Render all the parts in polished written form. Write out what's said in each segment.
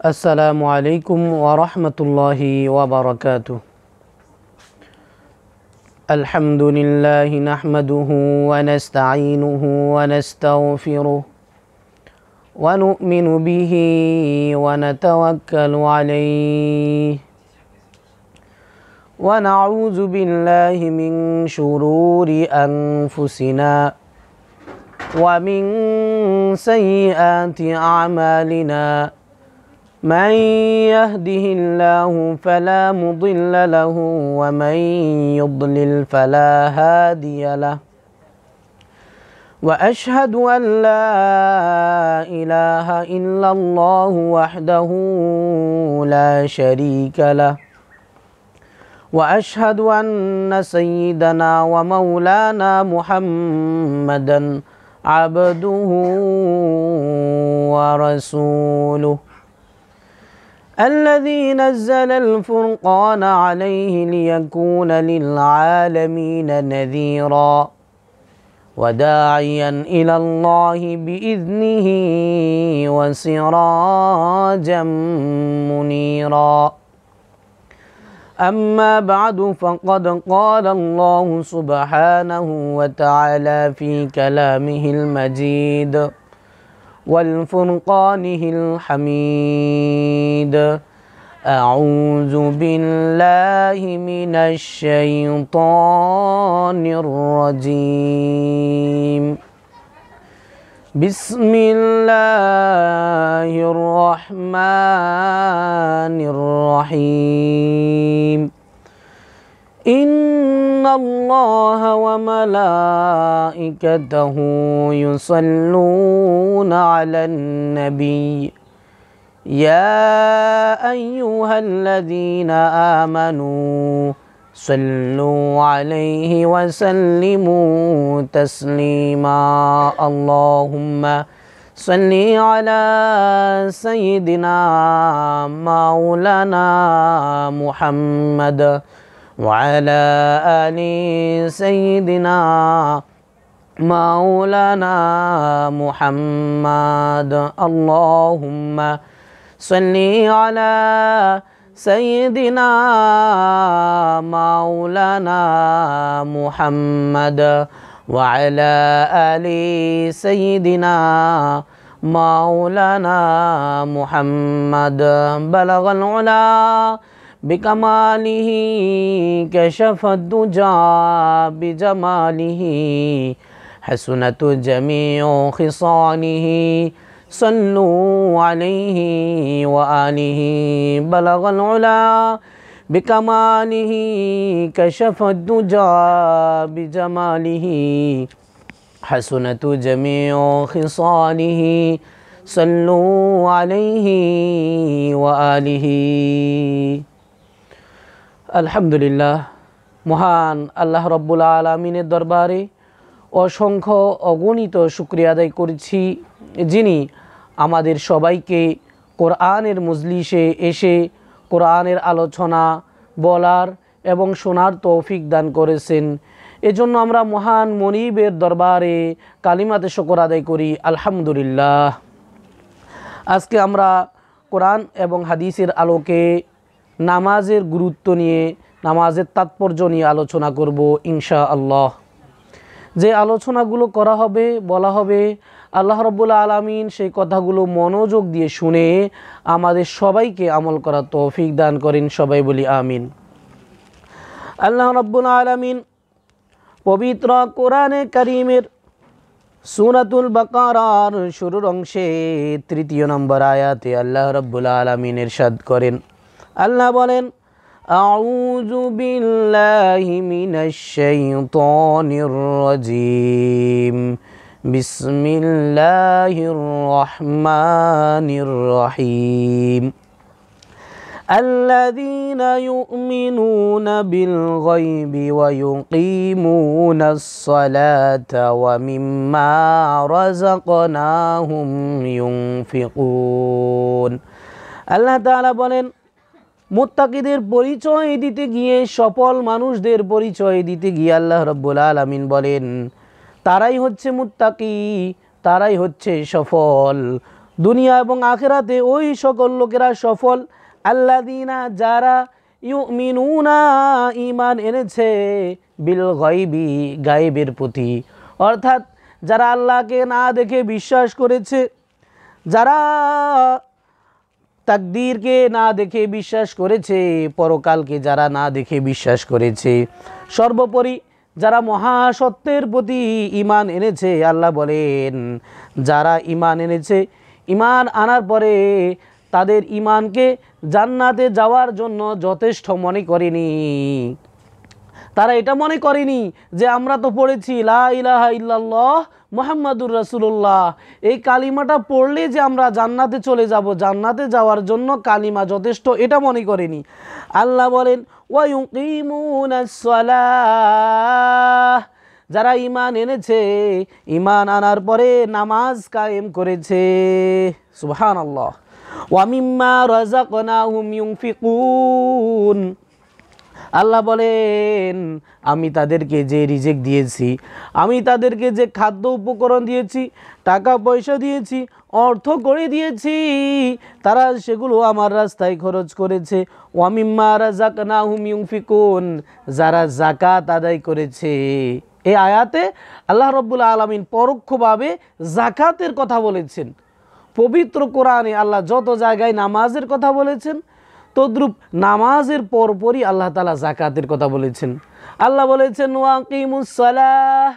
আসসালামু আলাইকুম ওয়া রাহমাতুল্লাহি ওয়া বারাকাতুহু। আলহামদুলিল্লাহি নাহমাদুহু ওয়া নাস্তাঈনুহু ওয়া নাস্তাগফিরুহু ওয়া নু'মিনু বিহি ওয়া নাতাওয়াক্কালু আলাইহি ওয়া নাউযু বিল্লাহি মিন শুরুরি আনফুসিনা ওয়া মিন সাইয়্যাতি আ'মালিনা। من يهده الله فلا مضل له ومن يضلل فلا هادي له وأشهد أن لا إله إلا الله وحده لا شريك له وأشهد أن سيدنا ومولانا محمدا عبده ورسوله الذي نزل الفرقان عليه ليكون للعالمين نذيرا وداعيا إلى الله بإذنه وسراجا منيرا. أما بعد فقد قال الله سبحانه وتعالى في كلامه المجيد والفرقانه الحميد. أعوذ بالله من الشيطان الرجيم. بسم الله الرحمن الرحيم. إن الله وملائكته يصلون على النبي يا أيها الذين آمنوا صلوا عليه وسلموا تسليما. اللهم صل على سيدنا مولانا محمد وعلى آل سيدنا مولانا محمد. اللهم صل على سيدنا مولانا محمد وعلى آل سيدنا مولانا محمد. بلغ العلا بكماله كشف الدجى بجماله حسنت جميع خصاله صلوا عليه وآله. بلغ العلا بكماله كشف الدجى بجماله حسنت جميع خصاله صلوا عليه وآله. আলহামদুলিল্লাহ, মহান আল্লাহ রব্বুল আলামিনের দরবারে অসংখ্য অগণিত শুকরিয়া আদায় করেছি, যিনি আমাদের সবাইকে কোরআনের মজলিসে এসে কোরআনের আলোচনা বলার এবং শোনার তৌফিক দান করেছেন। এজন্য আমরা মহান মনিবের দরবারে কালিমাতে শুকর আদায় করি, আলহামদুলিল্লাহ। আজকে আমরা কোরআন এবং হাদিসের আলোকে নামাজের গুরুত্ব নিয়ে, নামাজের তাৎপর্য নিয়ে আলোচনা করব ইনশাআল্লাহ। যে আলোচনাগুলো করা হবে, বলা হবে, আল্লাহ রাব্বুল আলামিন সেই কথাগুলো মনোযোগ দিয়ে শুনে আমাদের সবাইকে আমল করার তৌফিক দান করেন। সবাই বলি আমিন। আল্লাহ রাব্বুল আলামিন পবিত্র কোরআনে কারীমের সূরাতুল বাকারার শুরুর অংশে ৩য় নম্বর আয়াতে আল্লাহ রাব্বুল আলামিন ইরশাদ করেন, আল্লাহ বলেন, আউযু বিল্লাহি মিনাশ শাইতানির রাজীম বিসমিল্লাহির রহমানির রহিম। আল্লাযীনা ইউমিনুনা বিল গায়বি ওয়া ইউকিমুনাস সালাতা ওয়া মিম্মা রাযাকনাহুম ইউনফিকুন। আল্লাহ তাআলা বলেন, মুত্তাকিদের পরিচয় দিতে গিয়ে, সফল মানুষদের পরিচয় দিতে গিয়ে আল্লাহ রাব্বুল আলামিন বলেন, তারাই হচ্ছে মুত্তাকি, তারাই হচ্ছে সফল। দুনিয়া এবং আখিরাতে ওই সকল লোকেরা সফল আল্লাযীনা যারা ইউমিনুনা ঈমান এনেছে বিল গায়বি গায়েবের প্রতি, অর্থাৎ যারা আল্লাহকে না দেখে বিশ্বাস করেছে, যারা তাকদীরকে না দেখে বিশ্বাস করেছে, পরকালকে যারা না দেখে বিশ্বাস করেছে, সর্বোপরি যারা মহাসত্যের প্রতি ঈমান এনেছে। আল্লাহ বলেন যারা ঈমান এনেছে, ঈমান আনার পরে তাদের ঈমানকে জান্নাতে যাওয়ার জন্য যথেষ্ট মনে করেনি। তারা এটা মনে করেনি যে আমরা তো পড়েছি লা ইলাহা ইল্লাল্লাহ মুহাম্মাদুর রাসূলুল্লাহ, এই কালিমাটা পড়লে যে আমরা জান্নাতে চলে যাব, জান্নাতে যাওয়ার জন্য কালিমা যথেষ্ট, এটা মনে করেনি। আল্লাহ বলেন ওয়া ইউকিমুনাস সালাহ, যারা ঈমান এনেছে, ঈমান আনার পরে নামাজ কায়েম করেছে। সুবহানাল্লাহ। ওয়া মিম্মা রাযাকনাহুম ইউনফিকুন, আল্লাহ বলেন আমি তাদেরকে যে রিজিক দিয়েছি, আমি তাদেরকে যে খাদ্য উপকরণ দিয়েছি, টাকা পয়সা দিয়েছি, অর্থ করে দিয়েছি, তারা সেগুলো আমার রাস্তায় খরচ করেছে। ওয়া মিম্মা রাযাকনাহুম ইউনফিকুন, যারা যাকাত আদায় করেছে। এই আয়াতে আল্লাহ রাব্বুল আলামিন পরোক্ষভাবে যাকাতের কথা বলেছেন। পবিত্র কোরআনে আল্লাহ যত জায়গায় নামাজের কথা বলেছেন, তদ্রূপ নামাজের পরপরই আল্লাহ তাআলা যাকাতের কথা বলেছেন। আল্লাহ বলেছেন ওয়াকিমুস সালাহ,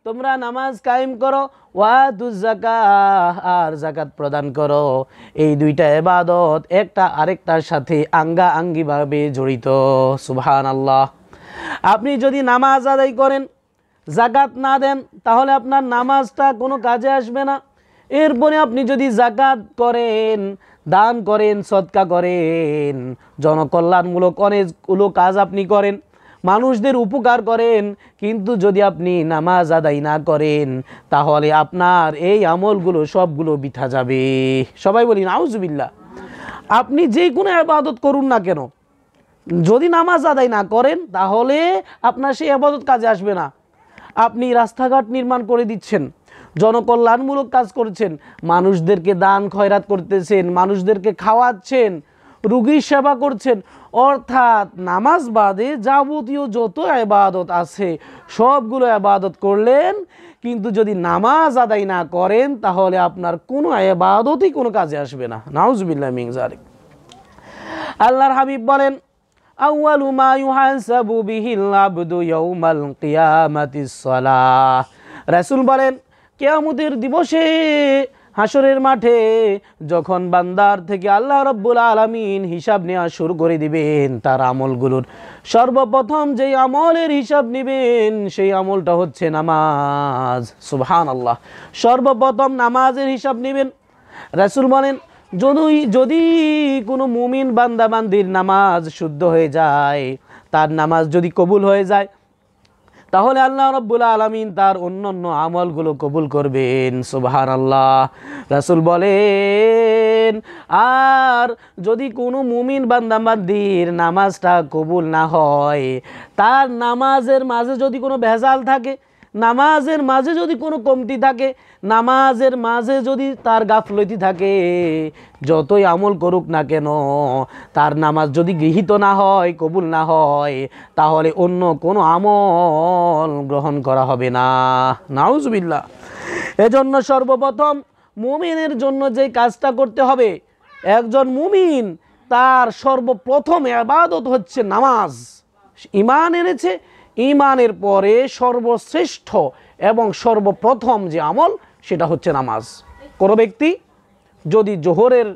তোমরা নামাজ কায়েম করো, ওয়াতুজ যাকাহ, আর যাকাত প্রদান করো। এই দুইটা ইবাদত একটা আরেকটার সাথে আঙ্গাআঙ্গিভাবে জড়িত। সুবহানাল্লাহ। আপনি যদি নামাজ আদায় করেন, যাকাত না দেন, তাহলে আপনার নামাজটা কোনো কাজে আসবে না। এরপরে আপনি যদি যাকাত করেন, দান করেন, সদকা করেন, জনকল্যাণমূলক অনেকগুলো কাজ আপনি করেন, মানুষদের উপকার করেন, কিন্তু যদি আপনি নামাজ আদায় না করেন, তাহলে আপনার এই আমলগুলো সবগুলো বৃথা যাবে। সবাই বলি নাউজুবিল্লাহ। আপনি যে কোনো ইবাদত করুন না কেন, যদি নামাজ আদায় না করেন, তাহলে আপনার সেই ইবাদত কাজে আসবে না। আপনি রাস্তাঘাট নির্মাণ করে দিচ্ছেন, জনকল্যাণমূলক কাজ করছেন, মানুষদেরকে দান খয়রাত করতেছেন, মানুষদেরকে খাওয়াচ্ছেন, রোগীর সেবা করছেন, অর্থাৎ নামাজ বাদে যাবতীয় যত ইবাদত আছে সবগুলো ইবাদত করলেন, কিন্তু যদি নামাজ আদায় না করেন, তাহলে আপনার কোনো ইবাদতই কোনো কাজে আসবে না। নাউজুবিল্লাহ মিন যালিক। আল্লাহর হাবিব বলেন আউয়ালু মা ইউহাসাবু বিহিল আবদু ইয়াউমাল কিয়ামাতিস সালাহ, রাসূল বলেন কিয়ামতের দিবসে, হাসরের মাঠে যখন বান্দার থেকে আল্লাহ রাব্বুল আলামিন হিসাব নেওয়া শুরু করে দিবেন, তার আমলগুলোর সর্বপ্রথম যেই আমলের হিসাব নেবেন, সেই আমলটা হচ্ছে নামাজ। সুবহানাল্লাহ। সর্বপ্রথম নামাজের হিসাব নেবেন। রাসূল বলেন যদি কোনো মুমিন বান্দা বান্দির নামাজ শুদ্ধ হয়ে যায়, তার নামাজ যদি কবুল হয়ে যায়, তাহলে আল্লাহ রাব্বুল আলামিন তার অন্যান্য আমলগুলো কবুল করবেন। সুবহানাল্লাহ। রাসূল বলেন আর যদি কোনো মুমিন বান্দা বান্দির নামাজটা কবুল না হয়, তার নামাজের মাঝে যদি কোনো ভেজাল থাকে, নামাজের মাঝে যদি কোনো কমতি থাকে, নামাজের মাঝে যদি তার গাফলতি থাকে, যতই আমল করুক না কেন, তার নামাজ যদি গৃহীত না হয়, কবুল না হয়, তাহলে অন্য কোনো আমল গ্রহণ করা হবে না। নাউজুবিল্লাহ। এজন্য সর্বপ্রথম মুমিনের জন্য যে কাজটা করতে হবে, একজন মুমিন তার সর্বপ্রথম ইবাদত হচ্ছে নামাজ। ঈমান এনেছে, ঈমানের পরে সর্বশ্রেষ্ঠ এবং সর্বপ্রথম যে আমল, সেটা হচ্ছে নামাজ। কোনো ব্যক্তি যদি জোহরের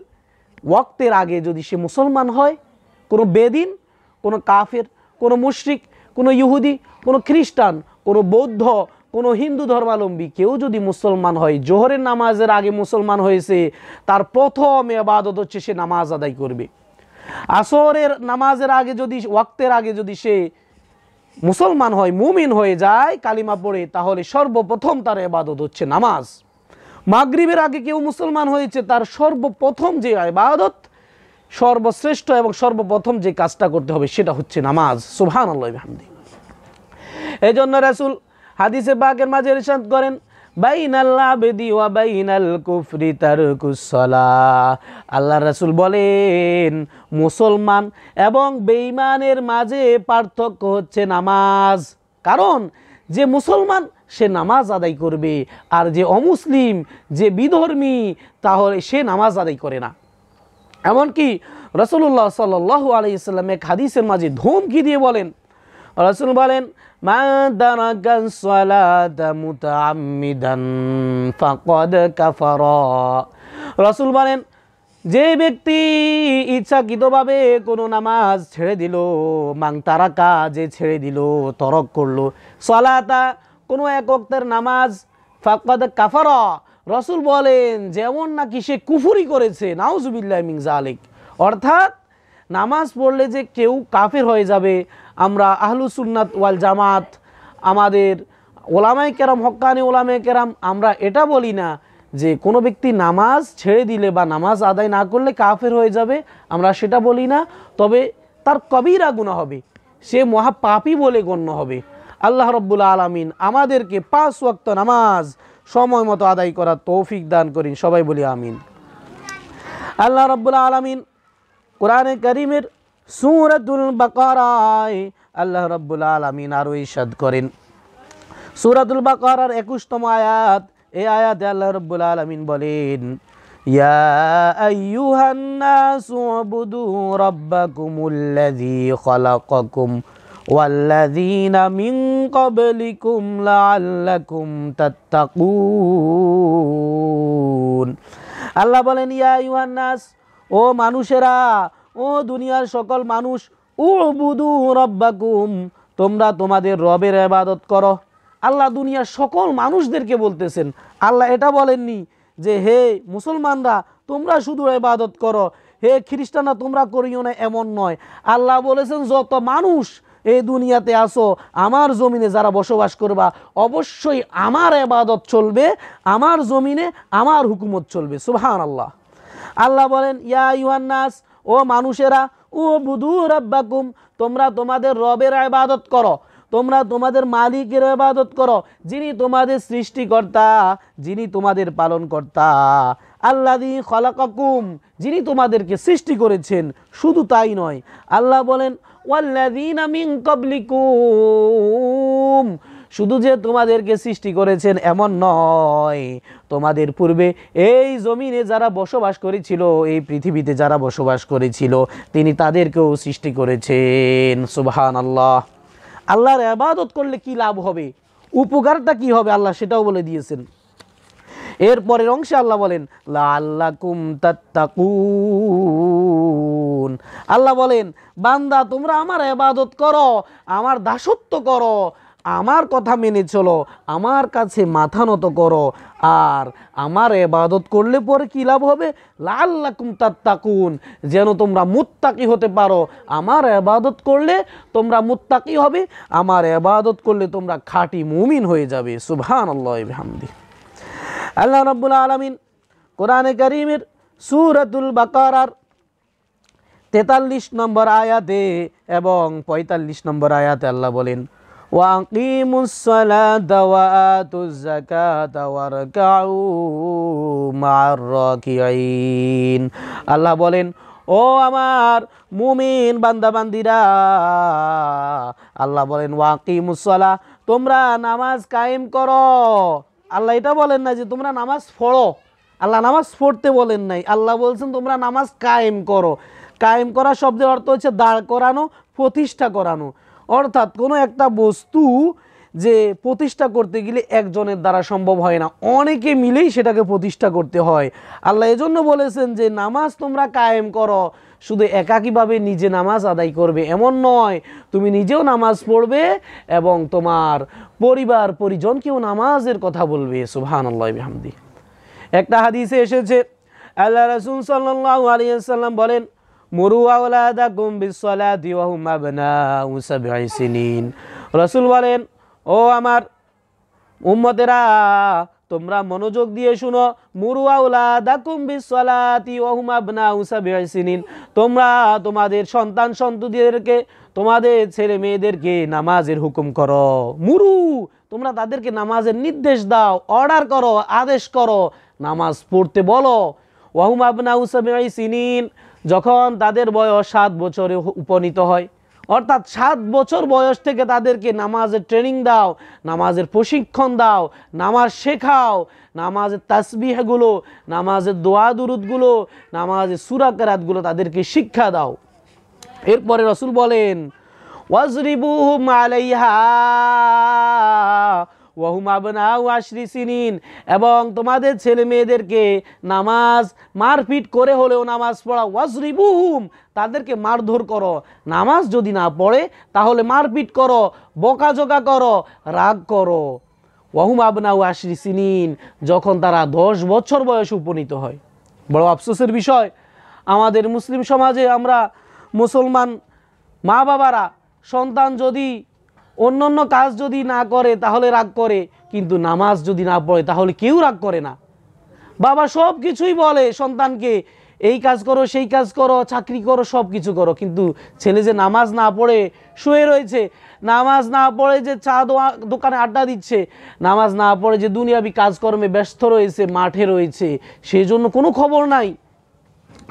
ওয়াক্তের আগে যদি সে মুসলমান হয়, কোনো বেদিন, কোনো কাফের, কোনো মুশরিক, কোনো ইহুদি, কোনো খ্রিস্টান, কোনো বৌদ্ধ, কোনো হিন্দু ধর্মাবলম্বী কেউ যদি মুসলমান হয়, জোহরের নামাজের আগে মুসলমান হয়েছে, তার প্রথম ইবাদত হচ্ছে সে নামাজ আদায় করবে। আসরের নামাজের আগে যদি, ওয়াক্তের আগে যদি সে মুসলমান হয়, মুমিন হয়ে যায় কালিমা পড়ে, তাহলে সর্বপ্রথম তার ইবাদত হচ্ছে নামাজ। মাগরিবের আগে কেউ মুসলমান হয়েছে, তার সর্বপ্রথম যে ইবাদত, সর্বশ্রেষ্ঠ এবং সর্বপ্রথম যে কাজটা করতে হবে, সেটা হচ্ছে নামাজ। সুবহানাল্লাহ বিহামদি। এই জন্য রাসূল হাদিসে পাকের মাঝে ইরশাদ করেন বাইনাল আবদি ওয়া বাইনাল কুফরি তারকুস সালাহ। আল্লাহ রাসূল বলেন মুসলমান এবং বেঈমানের মাঝে পার্থক্য হচ্ছে নামাজ। কারণ যে মুসলমান সে নামাজ আদায় করবে, আর যে অমুসলিম যে বিধর্মী তাহলে সে নামাজ আদায় করে না। এমনকি রাসূলুল্লাহ সাল্লাল্লাহু আলাইহি সাল্লাম এক হাদিসের মাঝে ধমকি দিয়ে বলেন, রাসূল বলেন মান তারাকাস সালাতা মুতাআম্মিদান ফাকাদ কাফারা। রাসূল বলেন যে ব্যক্তি ইচ্ছাকৃতভাবে কোনো নামাজ ছেড়ে দিল, মান তারাকা যে ছেড়ে দিল, তরক করলো, সালাতা কোনো এক ওয়াক্তের নামাজ, ফাকাদ কাফারা, রাসূল বলেন যেমন নাকি সে কুফরি করেছে। নাউজুবিল্লাহি মিন যালিক। অর্থাৎ নামাজ পড়লে যে কেউ কাফের হয়ে যাবে, আমরা আহলুস সুন্নাত ওয়াল জামাত, আমাদের ওলামায়ে কেরাম, হক্কানি ওলামায়ে কেরাম, আমরা এটা বলি না যে কোনো ব্যক্তি নামাজ ছেড়ে দিলে বা নামাজ আদায় না করলে কাফের হয়ে যাবে, আমরা সেটা বলি না। তবে তার কবিরা গুনাহ হবে, সে মহাপাপী বলে গণ্য হবে। আল্লাহ রাব্বুল আলামিন আমাদেরকে 5 ওয়াক্ত নামাজ সময় মতো আদায় করার তৌফিক দান করেন, সবাই বলি আমিন। আল্লাহ রাব্বুল আলামিন কোরআনে কারীমের সূরাতুল বাকারায় আল্লাহ রাব্বুল আলামিন আরো ইরশাদ করেন, সূরাতুল বাকারার 21তম আয়াত, এই আয়াতে আল্লাহ রাব্বুল আলামিন বলেন ইয়া আইয়ুহান নাসু উবুদু রাব্বাকুমুল্লাযী খালাকাকুম ওয়াল্লাযীনা মিন ক্বাবলিকুম লাআল্লাকুম তাত্তাকুন। আল্লাহ বলেন ইয়া আইয়ুহান নাস, ও মানুষেরা, ও দুনিয়ার সকল মানুষ, উবুদু রাব্বাকুম, তোমরা তোমাদের রবের ইবাদত করো। আল্লাহ দুনিয়ার সকল মানুষদেরকে বলতেছেন। আল্লাহ এটা বলেননি যে হে মুসলমানরা তোমরা শুধু ইবাদত করো, হে খ্রিস্টানরা তোমরা করিও না, এমন নয়। আল্লাহ বলেছেন যত মানুষ এই দুনিয়াতে আসো, আমার জমিনে যারা বসবাস করবা, অবশ্যই আমার ইবাদত চলবে, আমার জমিনে আমার হুকুমত চলবে। সুবহানাল্লাহ। আল্লাহ বলেন ইয়া আইয়ুহান নাস, ও মানুষেরা, উবুদু রাব্বাকুম, তোমরা তোমাদের রবের ইবাদত করো, তোমরা তোমাদের মালিকের ইবাদত করো, যিনি তোমাদের সৃষ্টিকর্তা, যিনি তোমাদের পালনকর্তা, আল্লাযী খালাকাকুম, যিনি তোমাদেরকে সৃষ্টি করেছেন। শুধু তাই নয়, আল্লাহ বলেন ওয়াল্লাযীনা মিন ক্বাবলিকুম, শুধু যে তোমাদেরকে সৃষ্টি করেছেন এমন নয়, তোমাদের পূর্বে এই জমিনে যারা বসবাস করেছিল, এই পৃথিবীতে যারা বসবাস করেছিল, তিনি তাদেরকেও সৃষ্টি করেছেন। সুবহানাল্লাহ। আল্লাহর ইবাদত করলে কি লাভ হবে, উপকারটা কি হবে, আল্লাহ সেটাও বলে দিয়েছেন। এরপরের অংশে আল্লাহ বলেন লাআল্লাকুম তাত্তাকুন। আল্লাহ বলেন বান্দা তোমরা আমার ইবাদত করো, আমার দাসত্ব করো, আমার কথা মেনে চলো, আমার কাছে মাথা নত করো, আর আমার ইবাদত করলে পরে কি লাভ হবে, লাআল্লাকুম তাত্তাকুন, যেন তোমরা মুত্তাকি হতে পারো। আমার ইবাদত করলে তোমরা মুত্তাকি হবে, আমার ইবাদত করলে তোমরা খাঁটি মুমিন হয়ে যাবে। সুবহানাল্লাহি বিহামদিহি। আল্লাহ রাব্বুল আলামিন কোরআনে কারীমের সূরাতুল বাকারার 43 নম্বর আয়াতে এবং 45 নম্বর আয়াতে আল্লাহ বলেন ওয়া আকিমুস সালাতা ওয়া আতুজ যাকাতা ওয়ারকাউ মা'আর রাকিঈন। আল্লাহ বলেন ও আমার মুমিন বান্দা বান্দিরা, আল্লাহ বলেন ওয়া আকিমুস সালাহ, তোমরা নামাজ কায়েম করো। আল্লাহ এটা বলেন না যে তোমরা নামাজ পড়ো, আল্লাহ নামাজ পড়তে বলেন নাই, আল্লাহ বলছেন তোমরা নামাজ কায়েম করো। কায়েম করা শব্দের অর্থ হচ্ছে দাঁড় করানো, প্রতিষ্ঠা করানো। অর্থাৎ কোনো একটা বস্তু যে প্রতিষ্ঠা করতে গেলে একজনের দ্বারা সম্ভব হয় না, অনেকে মিলেই সেটাকে প্রতিষ্ঠা করতে হয়। আল্লাহ এজন্য বলেছেন যে নামাজ তোমরা কায়েম করো। শুধু একাকীভাবে নিজে নামাজ আদায় করবে এমন নয়, তুমি নিজেও নামাজ পড়বে এবং তোমার পরিবার পরিজনকেও নামাজের কথা বলবে। সুবহানাল্লাহি বিহামদিহি। একটা হাদিসে এসেছে আল্লাহ রাসূল সাল্লাল্লাহু আলাইহি ওয়াসাল্লাম বলেন মুরু আওলাদাকুম বিসসালাতি ওয়া হুম আবনাউ সাবঈ সিনিন। রাসূল বলেন ও আমার উম্মতেরা, তোমরা মনোযোগ দিয়ে শুনো, মুরু আওলাদাকুম বিসসালাতি ওয়া হুম আবনাউ সাবঈ সিনিন, তোমরা তোমাদের সন্তান সন্ততিদেরকে, তোমাদের ছেলে মেয়েদেরকে নামাজের হুকুম করো। মুরু, তোমরা তাদেরকে নামাজের নির্দেশ দাও, অর্ডার করো, আদেশ করো, নামাজ পড়তে বলো। ওয়াহুম আবনাউ সাবঈ সিনিন, যখন তাদের বয়স 7 বছরে উপনীত হয়, অর্থাৎ 7 বছর বয়স থেকে তাদেরকে নামাজের ট্রেনিং দাও, নামাজের প্রশিক্ষণ দাও, নামাজ শেখাও, নামাজের তাসবিহগুলো, নামাজের দোয়া দুরুদগুলো, নামাজের সূরা কেরাতগুলো তাদেরকে শিক্ষা দাও। এরপরে রাসূল বলেন ওয়াজরিবুহুম আলাইহা ওয়াহুম আবনাউ 10 সিনিন, এবং তোমাদের ছেলে মেয়েদেরকে নামাজ মারপিট করে হলেও নামাজ পড়াও। ওয়াজরিবুহুম, তাদেরকে মারধর করো, নামাজ যদি না পড়ে তাহলে মারপিট করো, বকাঝকা করো, রাগ করো। ওয়াহুম আবনাউ 10 সিনিন, যখন তারা 10 বছর বয়সে উপনীত হয়। বড় আফসোসের বিষয়, আমাদের মুসলিম সমাজে আমরা মুসলমান মা বাবারা সন্তান যদি অন্য কাজ যদি না করে তাহলে রাগ করে, কিন্তু নামাজ যদি না পড়ে তাহলে কেউ রাগ করে না। বাবা সব কিছুই বলে সন্তানকে, এই কাজ করো, সেই কাজ করো, চাকরি করো, সব কিছু করো, কিন্তু ছেলে যে নামাজ না পড়ে শুয়ে রয়েছে, নামাজ না পড়ে যে চা দোকানে আড্ডা দিচ্ছে, নামাজ না পড়ে যে দুনিয়াবি কাজকর্মে ব্যস্ত রয়েছে, মাঠে রয়েছে, সেই জন্য কোনো খবর নাই।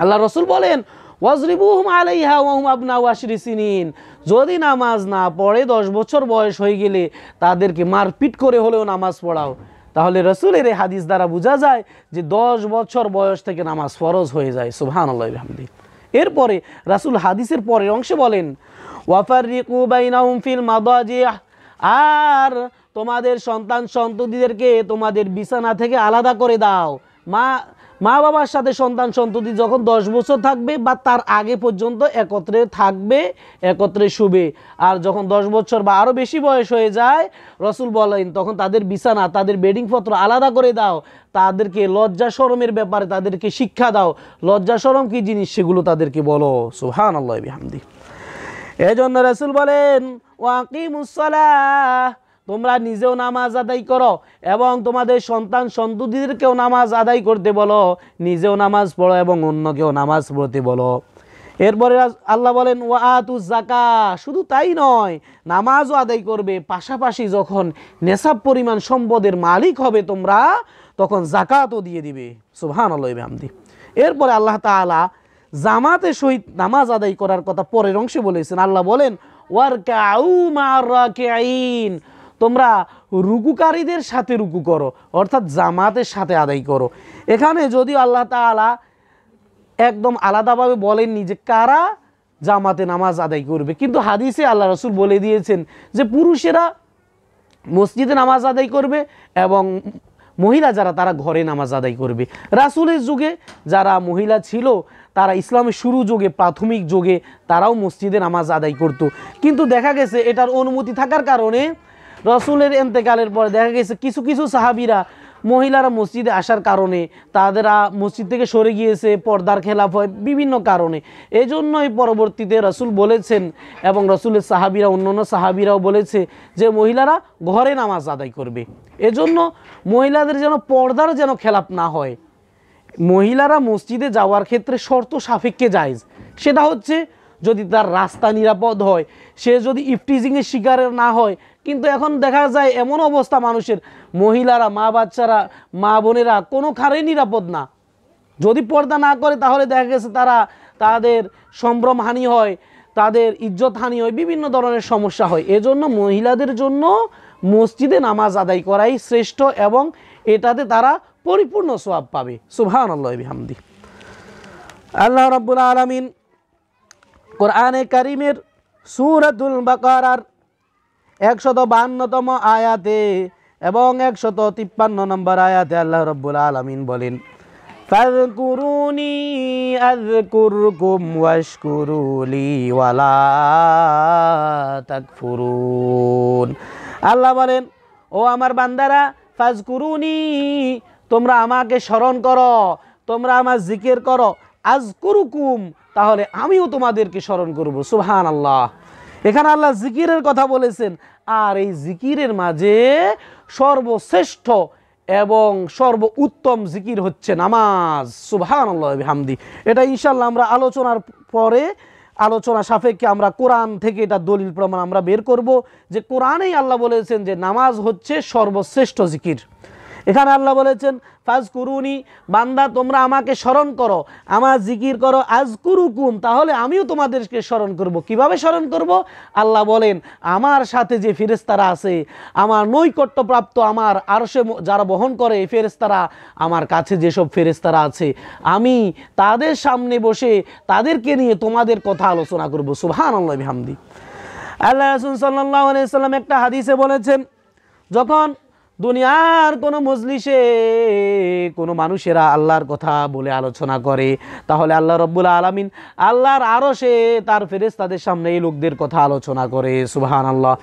আল্লাহ রসুল বলেন ওয়াজরিবুহুম আলাইহা ওয়াহুম আবনাউ 10 সিনিন, যদি নামাজ না পড়ে 10 বছর বয়স হয়ে গেলে তাদেরকে মারপিট করে হলেও নামাজ পড়াও। তাহলে রসুলের এই হাদিস দ্বারা বোঝা যায় যে 10 বছর বয়স থেকে নামাজ ফরজ হয়ে যায়। সুবহানাল্লাহি ওয়া বিহামদিহি। এরপরে রাসূল হাদিসের পরের অংশে বলেন ওয়াফাররিকু বাইনাহুম ফিল মাদাজিহ, আর তোমাদের সন্তান সন্ততিদেরকে তোমাদের বিছানা থেকে আলাদা করে দাও। মা বাবার সাথে সন্তান সন্ততি যখন 10 বছর থাকবে বা তার আগে পর্যন্ত একত্রে থাকবে, একত্রে শুবে, আর যখন 10 বছর বা আরও বেশি বয়স হয়ে যায় রসুল বলেন তখন তাদের বিছানা, তাদের বেডিংপত্র আলাদা করে দাও, তাদেরকে লজ্জা শরমের ব্যাপারে তাদেরকে শিক্ষা দাও, লজ্জা শরম কী জিনিস সেগুলো তাদেরকে বলো। সুবহানাল্লাহি ওয়া বিহামদিহি। এজন্য রাসূল বলেন ওয়াকিমুস সালাহ, তোমরা নিজেও নামাজ আদায় করো এবং তোমাদের সন্তান সন্ততিদেরকেও নামাজ আদায় করতে বলো, নিজেও নামাজ পড়ো এবং অন্যকেও নামাজ পড়তে বলো। এরপরে আল্লাহ বলেন ওয়াতুজ যাকাত, শুধু তাই নয়, নামাজও আদায় করবে, পাশাপাশি যখন নেশাব পরিমাণ সম্পদের মালিক হবে তোমরা, তখন যাকাতও দিয়ে দিবে। সুবহানাল্লাহি ওয়া বিহামদিহি। এরপরে আল্লাহ তাআলা জামাতের সহিত নামাজ আদায় করার কথা পরের অংশে বলেছেন। আল্লাহ বলেন ওয়ারকাউ মা'আর রাকিঈন, তোমরা রুকুকারীদের সাথে রুকু করো, অর্থাৎ জামাতের সাথে আদায় করো। এখানে যদিও আল্লাহ তাআলা একদম আলাদাভাবে বলেননি যে কারা জামাতে নামাজ আদায় করবে, কিন্তু হাদিসে আল্লাহ রসুল বলে দিয়েছেন যে পুরুষেরা মসজিদে নামাজ আদায় করবে এবং মহিলা যারা তারা ঘরে নামাজ আদায় করবে। রাসূলের যুগে যারা মহিলা ছিল তারা ইসলামের শুরু যুগে, প্রাথমিক যুগে তারাও মসজিদে নামাজ আদায় করত, কিন্তু দেখা গেছে এটার অনুমতি থাকার কারণে রসুলের ইন্তেকালের পরে দেখা গেছে কিছু কিছু সাহাবীরা মহিলারা মসজিদে আসার কারণে তাদেরা মসজিদ থেকে সরে গিয়েছে, পর্দার খেলাফ হয় বিভিন্ন কারণে। এই জন্যই পরবর্তীতে রসুল বলেছেন এবং রসুলের সাহাবীরা, অন্যান্য সাহাবীরাও বলেছে যে মহিলারা ঘরে নামাজ আদায় করবে। এজন্য মহিলাদের যেন পর্দার যেন খেলাফ না হয়। মহিলারা মসজিদে যাওয়ার ক্ষেত্রে শর্ত সাপেক্ষে জায়েজ, সেটা হচ্ছে যদি তার রাস্তা নিরাপদ হয়, সে যদি ইফটিজিংয়ের শিকার না হয়। কিন্তু এখন দেখা যায় এমন অবস্থা মানুষের, মহিলারা, মা বাচ্চারা, মা বোনেরা কোনোখানেই নিরাপদ না। যদি পর্দা না করে তাহলে দেখা গেছে তাদের সম্ভ্রম হানি হয়, তাদের ইজ্জত হানি হয়, বিভিন্ন ধরনের সমস্যা হয়। এজন্য মহিলাদের জন্য মসজিদে নামাজ আদায় করাই শ্রেষ্ঠ এবং এটাতে তারা পরিপূর্ণ সওয়াব পাবে। সুবহানাল্লাহি বিহামদিহি। আল্লাহ রাব্বুল আলামিন কোরআনে কারীমের সূরাতুল বাকারার 152তম আয়াতে এবং 153 নম্বর আয়াতে আল্লাহ রাব্বুল আলামিন বলেন ফাযকুরুনি আযকুরকুম ওয়াশকুরুলি ওয়ালা তাকফুরুন। আল্লাহ বলেন ও আমার বান্দারা, ফাযকুরুনি, তোমরা আমাকে স্মরণ করো, তোমরা আমার জিকির করো, আযকুরকুম, তাহলে আমিও তোমাদেরকে স্মরণ করব। সুবহানাল্লাহ। এখানে আল্লাহ জিকিরের কথা বলেছেন, আর এই জিকিরের মাঝে সর্বশ্রেষ্ঠ এবং সর্ব উত্তম জিকির হচ্ছে নামাজ। সুবহানাল্লাহি ওয়া বিহামদিহি। এটা ইনশাআল্লাহ আমরা আলোচনার পরে আলোচনা সাপেক্ষে আমরা কোরআন থেকে এটা দলিল প্রমাণ আমরা বের করব যে কোরআনেই আল্লাহ বলেছেন যে নামাজ হচ্ছে সর্বশ্রেষ্ঠ জিকির। এখানে আল্লাহ বলেছেন ফাজকুরুনি, বান্দা তোমরা আমাকে স্মরণ করো, আমার জিকির করো, আজকুরুকুম, তাহলে আমিও তোমাদেরকে স্মরণ করব। কিভাবে স্মরণ করব? আল্লাহ বলেন আমার সাথে যে ফেরেশতারা আছে, আমার নৈকট্যপ্রাপ্ত, আমার আরশে যারা বহন করে এই ফেরেশতারা, আমার কাছে যেসব ফেরেশতারা আছে, আমি তাদের সামনে বসে তাদেরকে নিয়ে তোমাদের কথা আলোচনা করব। সুবহানাল্লাহ বিহামদি। আল্লাহ রাসূল সাল্লাল্লাহু আলাইহি ওয়াসাল্লাম একটা হাদিসে বলেছেন, যখন দুনিয়ার কোনো মজলিসে কোনো মানুষেরা আল্লাহর কথা বলে আলোচনা করে, তাহলে আল্লাহ রব্বুল আলামিন আল্লাহর আরশে তার ফেরেশতাদের সামনে এই লোকদের কথা আলোচনা করে। সুবহানাল্লাহ।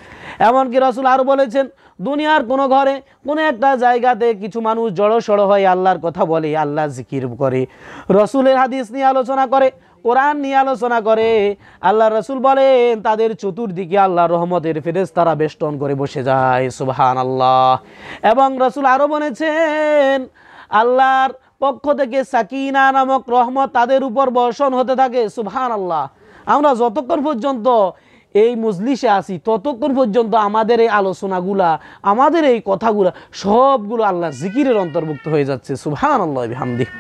এমনকি রাসূল আরও বলেছেন, দুনিয়ার কোনো ঘরে কোনো একটা জায়গাতে কিছু মানুষ জড়সড় হয়ে আল্লাহর কথা বলে, আল্লাহ জিকির করে, রসুলের হাদিস নিয়ে আলোচনা করে, কোরআন নিয়ে আলোচনা করে, আল্লাহ রসুল বলেন তাদের চতুর্দিকে আল্লাহর রহমতের ফেরেশতারা বেষ্টন করে বসে যায়। সুবহানাল্লাহ। এবং রসুল আরও বলেছেন আল্লাহর পক্ষ থেকে সাকিনা নামক রহমত তাদের উপর বর্ষণ হতে থাকে। সুবহানাল্লাহ। আমরা যতক্ষণ পর্যন্ত এই মজলিসে আসি ততক্ষণ পর্যন্ত আমাদের এই আলোচনাগুলা, আমাদের এই কথাগুলা সবগুলো আল্লাহ জিকিরের অন্তর্ভুক্ত হয়ে যাচ্ছে। সুবহানাল্লাহ বিহামদিহি।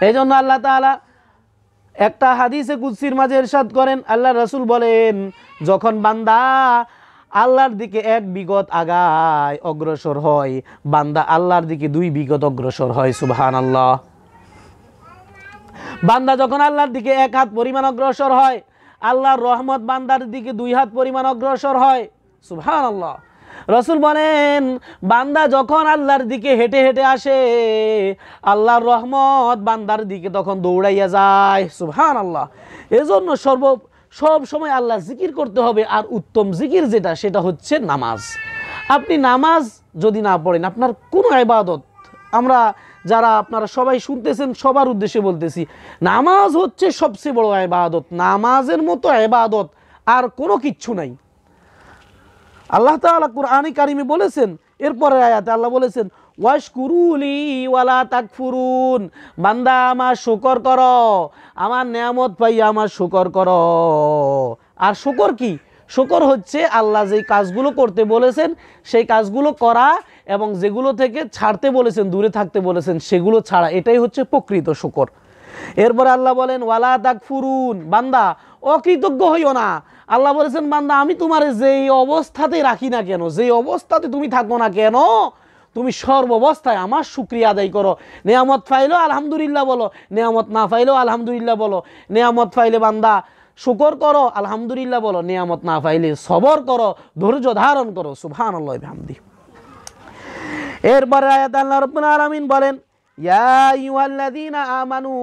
এই জন্য আল্লাহ তাআলা একটা হাদিসে কুদসির মাঝে ইরশাদ করেন, আল্লাহ রাসূল বলেন যখন বান্দা আল্লাহর দিকে এক বিগত আগায় অগ্রসর হয়, বান্দা আল্লাহর দিকে দুই বিগত অগ্রসর হয়। সুবহানাল্লাহ। বান্দা যখন আল্লাহর দিকে এক হাত পরিমাণ অগ্রসর হয়, আল্লাহর রহমত বান্দার দিকে দুই হাত পরিমাণ অগ্রসর হয়। সুবহানাল্লাহ। রসুল বলেন বান্দা যখন আল্লাহর দিকে হেঁটে হেঁটে আসে, আল্লাহর রহমত বান্দার দিকে তখন দৌড়াইয়া যায়। সুবহানাল্লাহ। এজন্য সব সময় আল্লাহ জিকির করতে হবে। আর উত্তম জিকির যেটা, সেটা হচ্ছে নামাজ। আপনি নামাজ যদি না পড়েন, আপনার কোনো ইবাদত, আমরা যারা আপনারা সবাই শুনতেছেন সবার উদ্দেশ্যে বলতেছি, নামাজ হচ্ছে সবচেয়ে বড় ইবাদত। নামাজের মতো ইবাদত আর কোনো কিচ্ছু নাই। আল্লাহ তাআলা কুরআনে কারিমে বলেছেন, এরপরে আয়াতে আল্লাহ বলেছেন ওয়াশকুরুলি ওয়ালা তাকফুরুন, বান্দা আমার শুকর করো, আমার নেয়ামত পাইয়া আমার শুকর করো। আর শুকর কি? শুকর হচ্ছে আল্লাহ যেই কাজগুলো করতে বলেছেন সেই কাজগুলো করা, এবং যেগুলো থেকে ছাড়তে বলেছেন, দূরে থাকতে বলেছেন, সেগুলো ছাড়া, এটাই হচ্ছে প্রকৃত শুকর। এরপর আল্লাহ বলেন ওয়ালা তাকফুরুন, বান্দা অকৃতজ্ঞ হইও না। আল্লাহ বলেছেন বান্দা আমি তোমার যেই অবস্থাতে রাখি না কেন, যেই অবস্থাতে তুমি থাকো না কেন, তুমি সর্বাবস্থায় আমার শুকরিয়া আদায় করো। নেয়ামত পাইলো আলহামদুলিল্লাহ বলো, নেয়ামত না পাইলো আলহামদুলিল্লাহ বলো। নেয়ামত পাইলে বান্দা শুকর করো, আলহামদুলিল্লাহ বলো। নেয়ামত না পাইলে সবর করো, ধৈর্য ধারণ করো। সুবহানাল্লাহ বিহামদিহি। এরপরে আয়াতে আল্লাহ রাব্বুল আলামিন বলেন ইয়া আইয়ুহাল্লাযীনা আমানু,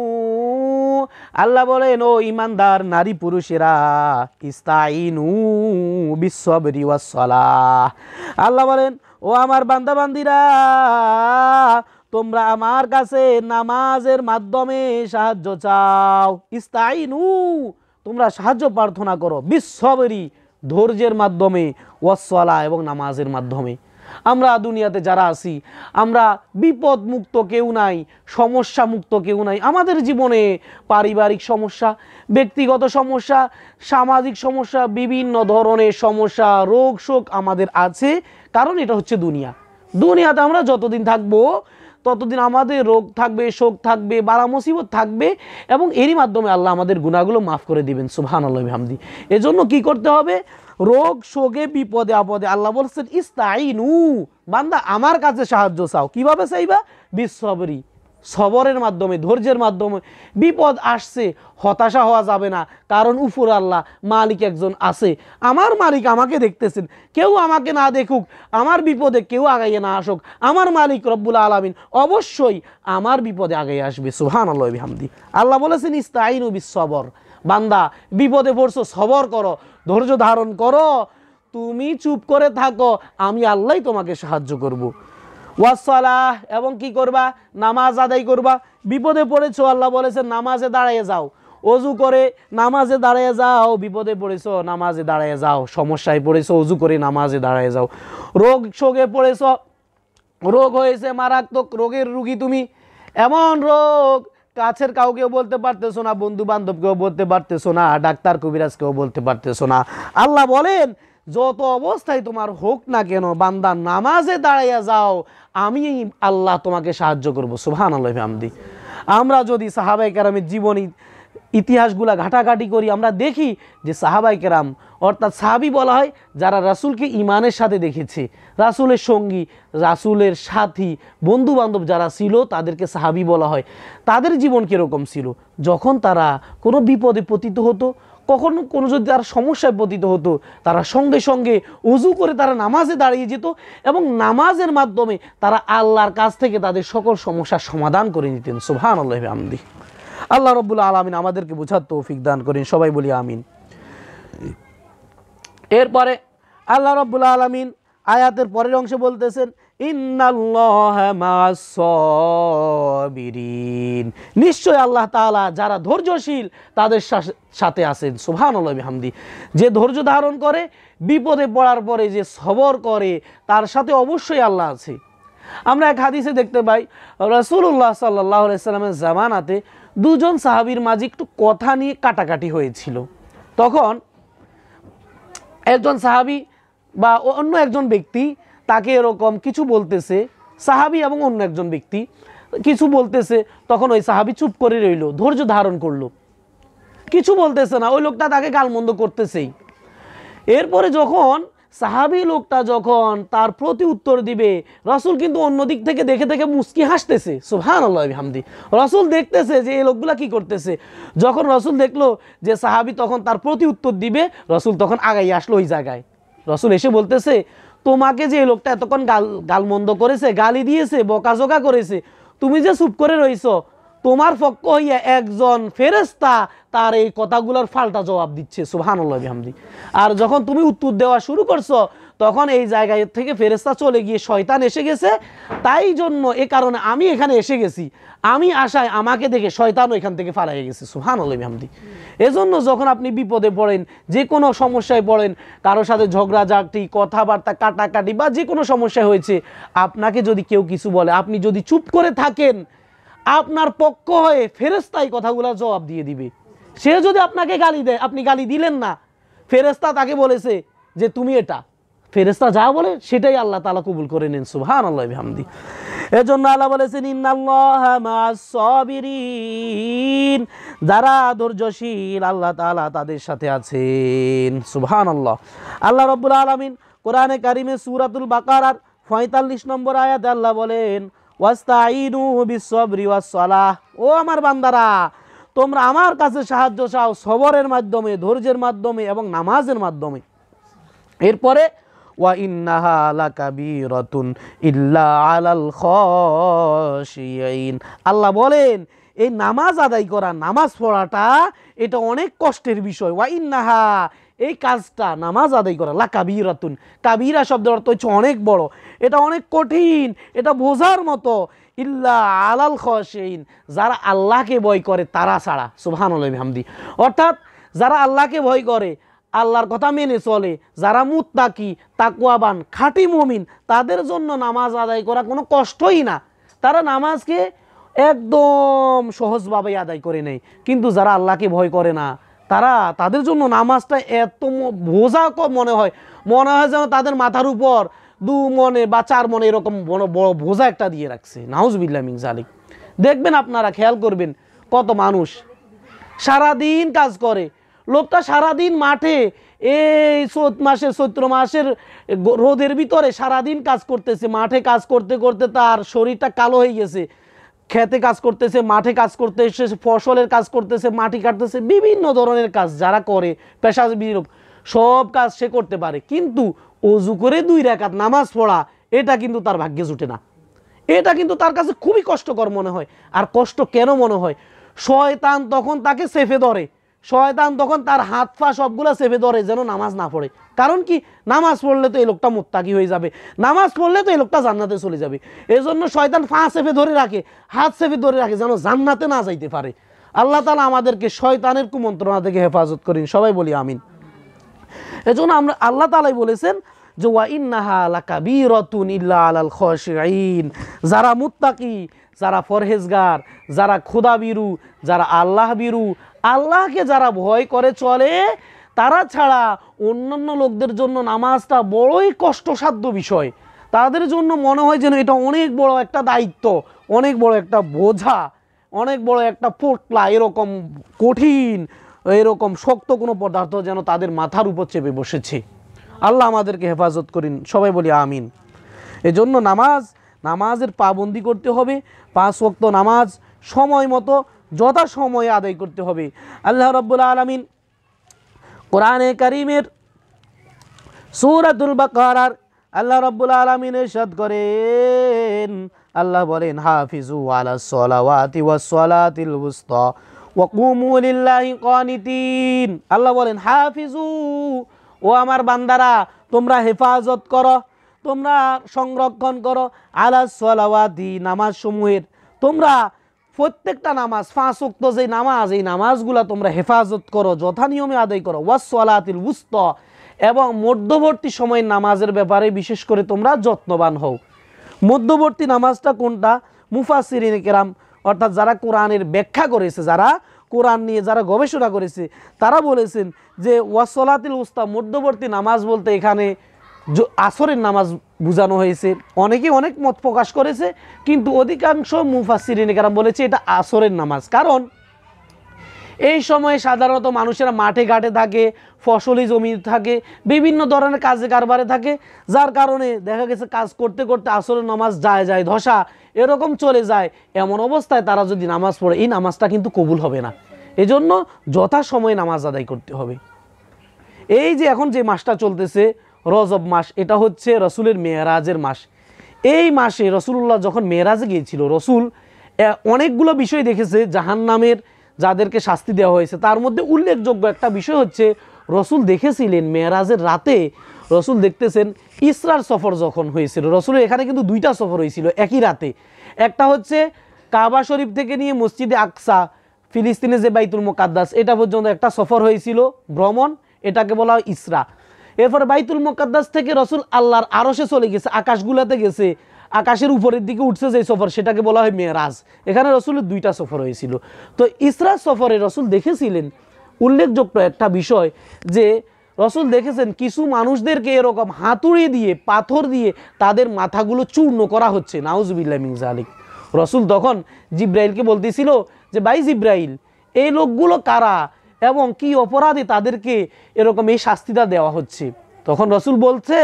আল্লাহ বলেন ও ঈমানদার নারী পুরুষেরা, ইস্তাঈনু বিস-সাবরি ওয়াস-সালাহ। আল্লাহ বলেন ও আমার বান্দা বান্দিরা, তোমরা আমার কাছে নামাজের মাধ্যমে সাহায্য চাও। ইস্তাঈনু, তোমরা সাহায্য প্রার্থনা করো, বিস-সাবরি, ধৈর্যের মাধ্যমে, ওয়াস-সালাহ, এবং নামাজের মাধ্যমে। আমরা দুনিয়াতে যারা আছি, আমরা বিপদ মুক্ত কেউ নাই, সমস্যা মুক্ত কেউ নাই। আমাদের জীবনে পারিবারিক সমস্যা, ব্যক্তিগত সমস্যা, সামাজিক সমস্যা, বিভিন্ন ধরনের সমস্যা, রোগ শোক আমাদের আছে। কারণ এটা হচ্ছে দুনিয়া। দুনিয়াতে আমরা যতদিন থাকবো ততদিন আমাদের রোগ থাকবে, শোক থাকবে, বালা মুসিবত থাকবে, এবং এরই মাধ্যমে আল্লাহ আমাদের গুনাহগুলো মাফ করে দিবেন। সুবহানাল্লাহ বিহামদিহি। এজন্য কি করতে হবে? রোগ শোকে বিপদে আপদে আল্লাহ বলছেন ইস্তাঈনু, বান্দা আমার কাছে সাহায্য চাও। কিভাবে চাইবা? বিস-সাবরি, সবরের মাধ্যমে, ধৈর্যের মাধ্যমে। বিপদ আসছে, হতাশা হওয়া যাবে না, কারণ উপর আল্লাহ মালিক একজন আছে। আমার মালিক আমাকে দেখতেছেন, কেউ আমাকে না দেখুক, আমার বিপদে কেউ আগাইয়ে না আসুক, আমার মালিক রব্বুল আলামিন অবশ্যই আমার বিপদে আগাইয়ে আসবে। সুবহানাল্লাহ বিহামদিহি। আল্লাহ বলেছেন ইস্তাঈনু বিস-সাবর, বান্দা বিপদে পড়ছো, সবর করো, ধৈর্য ধারণ করো, তুমি চুপ করে থাকো, আমি আল্লাহই তোমাকে সাহায্য করব। ওয়াস-সালাহ, এবং কি করবা? নামাজ আদায় করবা। বিপদে পড়েছো, আল্লাহ বলেছেন নামাজে দাঁড়িয়ে যাও, অজু করে নামাজে দাঁড়িয়ে যাও। বিপদে পড়েছো, নামাজে দাঁড়িয়ে যাও। সমস্যায় পড়েছো, অজু করে নামাজে দাঁড়িয়ে যাও। রোগ শোকে পড়েছো, রোগ হয়েছে মারাত্মক রোগের রুগী তুমি, এমন রোগ কাছের কাউকেও বলতে পারতেছো না, বন্ধু বান্ধবকেও বলতে পারতেছো না, ডাক্তার কবিরাজকেও বলতে পারতেছো না। আল্লাহ বলেন যত অবস্থায় তোমার হোক না কেন বান্দা নামাজে দাঁড়াইয়া যাও, আমি আল্লাহ তোমাকে সাহায্য করবো। সুবহানাল্লাহি ওয়া বিহামদি। আমরা যদি সাহাবায়ে কেরামের জীবনী ইতিহাসগুলা ঘাটাঘাটি করি, আমরা দেখি যে সাহাবায়ে কেরাম অর্থাৎ সাহাবী বলা হয় যারা রাসূলকে ঈমানের সাথে দেখেছে, রাসূলের সঙ্গী, রাসূলের সাথী, বন্ধু বান্ধব যারা ছিল তাদেরকে সাহাবী বলা হয়। তাদের জীবন কীরকম ছিল? যখন তারা কোনো বিপদে পতিত হতো, কখনো কোনো যদি তারা সমস্যায় পতিত হতো, তারা সঙ্গে সঙ্গে উজু করে তারা নামাজে দাঁড়িয়ে যেত এবং নামাজের মাধ্যমে তারা আল্লাহর কাছ থেকে তাদের সকল সমস্যার সমাধান করে নিতেন। সুবহানাল্লাহি ওয়া বিহামদিহি। আল্লাহ রাব্বুল আলামিন আমাদেরকে বোঝার তৌফিক দান করেন, সবাই বলি আমিন। এরপরে আল্লাহ রাব্বুল আলামিন আয়াতের পরের অংশে বলতেছেন ইন্নাল্লাহা মা'আস সাবিরিন, নিশ্চয় আল্লাহ তাআলা যারা ধৈর্যশীল তাদের সাথে আছেন। সুবহানাল্লাহি ওয়া বিহামদিহি। যে ধৈর্য ধারণ করে, বিপদে পড়ার পরে যে সবর করে, তার সাথে অবশ্যই আল্লাহ আছে। আমরা এক হাদিসে দেখতে পাই রাসূলুল্লাহ সাল্লাল্লাহু আলাইহি সাল্লামের জামানাতে দুজন সাহাবীর মাঝে একটু কথা নিয়ে কাটাকাটি হয়েছিল। তখন একজন সাহাবী বা অন্য একজন ব্যক্তি তাকে এরকম কিছু বলতেছে, সাহাবী এবং অন্য একজন ব্যক্তি কিছু বলতেছে, তখন ওই সাহাবী চুপ করে রইল, ধৈর্য ধারণ করলো, কিছু বলতেছে না, ওই লোকটা তাকে গালমন্দ করতেছেই। এরপরে যখন সাহাবী লোকটা যখন তার প্রতি উত্তর দিবে, রাসূল কিন্তু অন্য দিক থেকে দেখে দেখে মুস্কি হাসতেছে। সুবহানাল্লাহি ওয়া বিহামদিহি। রাসূল দেখতেছে যে এই লোকগুলা কি করতেছে। যখন রাসূল দেখলো যে সাহাবী তখন তার প্রতি উত্তর দিবে, রাসূল তখন আগাই আসলো ওই জায়গায়। রাসূল এসে বলতেছে তোমাকে যে এই লোকটা এতক্ষণ গালমন্দ করেছে, গালি দিয়েছে, বকাঝকা করেছে, তুমি যে চুপ করে রইছো, তোমার পক্ষ হইয়া একজন ফেরেশতা তার এই কথাগুলোর পাল্টা জবাব দিচ্ছে। সুবহানাল্লাহি ওয়া বিহামদিহি। আর যখন তুমি উত্তর দেওয়া শুরু করছো, তখন এই জায়গায় থেকে ফেরেশতা চলে গিয়ে শয়তান এসে গেছে, তাই জন্য এ কারণে আমি এখানে এসে গেছি, আমি আশায় আমাকে দেখে শয়তানও এখান থেকে পালিয়ে গেছে। সুবহানাল্লাহি ওয়া বিহামদিহি। এজন্য যখন আপনি বিপদে পড়েন, যে কোনো সমস্যায় পড়েন, কারোর সাথে ঝগড়াঝাটি, কথাবার্তা কাটাকাটি বা যে কোনো সমস্যা হয়েছে, আপনাকে যদি কেউ কিছু বলে, আপনি যদি চুপ করে থাকেন, আপনার পক্ষ হয়ে ফেরেশতাই কথাগুলোর জবাব দিয়ে দিবে। সে যদি আপনাকে গালি দেয়, আপনি গালি দিলেন না, ফেরেশতা তাকে বলেছে যে তুমি এটা, ফেরেশতা যা বলে সেটাই আল্লাহ তাআলা কবুল করে নেন। সুবহানাল্লাহি ওয়া বিহামদিহি। এজন্য আল্লাহ বলেছেন ইন্নাল্লাহা মা'আস সাবিরিন, যারা ধৈর্যশীল আল্লাহ তাআলা তাদের সাথে আছেন। সুবহানাল্লাহ। আল্লাহ রাব্বুল আলামিন কোরআনে কারিমে সূরাতুল বাকারার 45 নম্বর আয়াতে আল্লাহ বলেন ওয়াস্তাঈনু বিস-সাবরি ওয়াস-সালাহ, ও আমার বান্দারা তোমরা আমার কাছে সাহায্য চাও সবরের মাধ্যমে, ধৈর্যের মাধ্যমে এবং নামাজের মাধ্যমে। এরপরে ওয়া ইন্নাহা লাকাবীরাতুন ইল্লা আলাল খাশিয়িন, আল্লাহ বলেন এই নামাজ আদায় করা, নামাজ পড়াটা এটা অনেক কষ্টের বিষয়। ওয়া ইন্নাহা, এই কাজটা নামাজ আদায় করা, লাকাবীরাতুন, কাবীরা শব্দের অর্থ হচ্ছে অনেক বড়, এটা অনেক কঠিন, এটা বোঝার মতো। ইল্লা আলাল খাশিয়িন, যারা আল্লাহকে ভয় করে তারা ছাড়া। সুবহানাল্লাহি ওয়া বিহামদিহি। অর্থাৎ যারা আল্লাহকে ভয় করে, আল্লাহর কথা মেনে চলে, যারা মুত্তাকি, তাকওয়াবান, খাঁটি মুমিন, তাদের জন্য নামাজ আদায় করা কোনো কষ্টই না। তারা নামাজকে একদম সহজভাবে আদায় করে নেয়। কিন্তু যারা আল্লাহকে ভয় করে না, তাদের জন্য নামাজটা এত বোঝা মনে হয় যেন তাদের মাথার উপর 2 মনে বা 4 মনে এরকম বড় বোঝা একটা দিয়ে রাখছে। নাউজুবিল্লাহ মিন যালিক। দেখবেন আপনারা খেয়াল করবেন কত মানুষ সারাদিন কাজ করে, লোকটা সারাদিন মাঠে এই চৈত্র মাসের রোদের ভিতরে সারাদিন কাজ করতেছে, মাঠে কাজ করতে করতে তার শরীরটা কালো হয়ে গেছে, খেতে কাজ করতেছে, মাঠে কাজ করতেছে, ফসলের কাজ করতেছে, মাটি কাটতেছে, বিভিন্ন ধরনের কাজ যারা করে, পেশাজীবী লোক, সব কাজ সে করতে পারে, কিন্তু ওযু করে 2 রাকাত নামাজ পড়া এটা কিন্তু তার ভাগ্যে জুটে না। এটা কিন্তু তার কাছে খুবই কষ্টকর মনে হয়। আর কষ্ট কেন মনে হয়? শয়তান তখন তাকে চেপে ধরে, শয়তান তখন তার হাত পা সবগুলা চেপে ধরে যেন নামাজ না পড়ে। কারণ কি, নামাজ পড়লে তো এই লোকটা মুত্তাকি হয়ে যাবে, নামাজ পড়লে তো এই লোকটা জান্নাতে চলে যাবে। এজন্য শয়তান পা চেপে ধরে রাখে, হাত চেপে ধরে রাখে যেন জান্নাতে না যাইতে পারে। আল্লাহ তাআলা আমাদেরকে শয়তানের কুমন্ত্রণা থেকে হেফাজত করেন, সবাই বলি আমিন। এজন্য আমরা আল্লাহ তাআলাই বলেছেন যে ওয়া ইন্নাহা লাকাবীরাতুন ইল্লা আলাল খাশিয়িন, যারা মুত্তাকি, যারা পরহেজগার, যারা খোদাবিরু, যারা আল্লাহ বিরু, আল্লাহকে যারা ভয় করে চলে, তারা ছাড়া অন্যান্য লোকদের জন্য নামাজটা বড়ই কষ্টসাধ্য বিষয়। তাদের জন্য মনে হয় যেন এটা অনেক বড় একটা দায়িত্ব, অনেক বড় একটা বোঝা, অনেক বড় একটা পোটলা, এরকম কঠিন, এরকম শক্ত কোনো পদার্থ যেন তাদের মাথার উপর চেপে বসেছে। আল্লাহ আমাদেরকে হেফাজত করেন, সবাই বলি আমিন। এজন্য নামাজের পাবন্দি করতে হবে। 5 ওয়াক্ত নামাজ সময় মতো যথাসময়ে আদায় করতে হবে। আল্লাহ রাব্বুল আলামিন কোরআনে কারীমের সূরাতুল বাকারার আল্লাহ রাব্বুল আলামিন ইরশাদ করেন, আল্লাহ বলেন হাফিজু আলাস সালাওয়াতি ওয়াস সালাতিল উসতা ওয়া কুমু লিল্লাহি কানিতিন। আল্লাহ বলেন হাফিজু, ও আমার বান্দারা তোমরা হেফাজত করো, তোমরা সংরক্ষণ করো আলাস সালাওয়াতি, নামাজ সমূহের। তোমরা প্রত্যেকটা নামাজ, 5 ওয়াক্ত যে নামাজ, এই নামাজগুলা তোমরা হেফাজত করো, যথা নিয়মে আদায় করো। ওয়াস সালাতিল উসতা, এবং মধ্যবর্তী সময়ের নামাজের ব্যাপারে বিশেষ করে তোমরা যত্নবান হও। মধ্যবর্তী নামাজটা কোনটা? মুফাসসিরিনে কেরাম অর্থাৎ যারা কোরআনের ব্যাখ্যা করেছে, যারা কোরআন নিয়ে যারা গবেষণা করেছে, তারা বলেছেন যে ওয়াসলাতিল উস্তা, মধ্যবর্তী নামাজ বলতে এখানে আসরের নামাজ বোঝানো হয়েছে। অনেকে অনেক মত প্রকাশ করেছে, কিন্তু অধিকাংশ মুফাসসিরিনে কেরাম বলেছে এটা আসরের নামাজ। কারণ এই সময়ে সাধারণত মানুষেরা মাঠে ঘাটে থাকে, ফসলি জমি থাকে, বিভিন্ন ধরনের কাজে কারবারে থাকে, যার কারণে দেখা গেছে কাজ করতে করতে আসরের নামাজ যায় ধসা এরকম চলে যায়। এমন অবস্থায় তারা যদি নামাজ পড়ে, এই নামাজটা কিন্তু কবুল হবে না। এজন্য যথাসময়ে নামাজ আদায় করতে হবে। এই যে এখন যে মাসটা চলতেছে রজব মাস, এটা হচ্ছে রসুলের মেরাজের মাস। এই মাসে রসুল্লাহ যখন মেরাজে গিয়েছিল, রসুল অনেকগুলো বিষয় দেখেছে জাহান্নামের, যাদেরকে শাস্তি দেওয়া হয়েছে। তার মধ্যে উল্লেখযোগ্য একটা বিষয় হচ্ছে রসুল দেখেছিলেন মেরাজের রাতে, রসুল দেখতেছেন ইসরার সফর যখন হয়েছিল, রসুলের এখানে কিন্তু 2টা সফর হয়েছিল একই রাতে। একটা হচ্ছে কাবা শরীফ থেকে নিয়ে মসজিদে আকসা, ফিলিস্তিনে যে বাইতুল মুকাদ্দাস, এটা পর্যন্ত একটা সফর হয়েছিল, ভ্রমণ, এটাকে বলা হয় ইসরা। এরপরে বাইতুল মুকাদ্দাস থেকে রসুল আল্লাহর আরশে চলে গেছে, আকাশগুলাতে গেছে, আকাশের উপরের দিকে উঠছে যে সফর, সেটাকে বলা হয় মেরাজ। এখানে রসুলের 2টা সফর হয়েছিল। তো ইসরা সফরে রসুল দেখেছিলেন উল্লেখযোগ্য একটা বিষয়, যে রসুল দেখেছেন কিছু মানুষদেরকে এরকম হাতুড়ি দিয়ে, পাথর দিয়ে তাদের মাথাগুলো চূর্ণ করা হচ্ছে, নাউজুবিল্লাহ মিন যালিক। রসুল তখন জিব্রাইলকে বলতেছিল যে ভাই জিব্রাইল, এই লোকগুলো কারা এবং কি অপরাধে তাদেরকে এরকম এই শাস্তিটা দেওয়া হচ্ছে? তখন রসুল বলছে,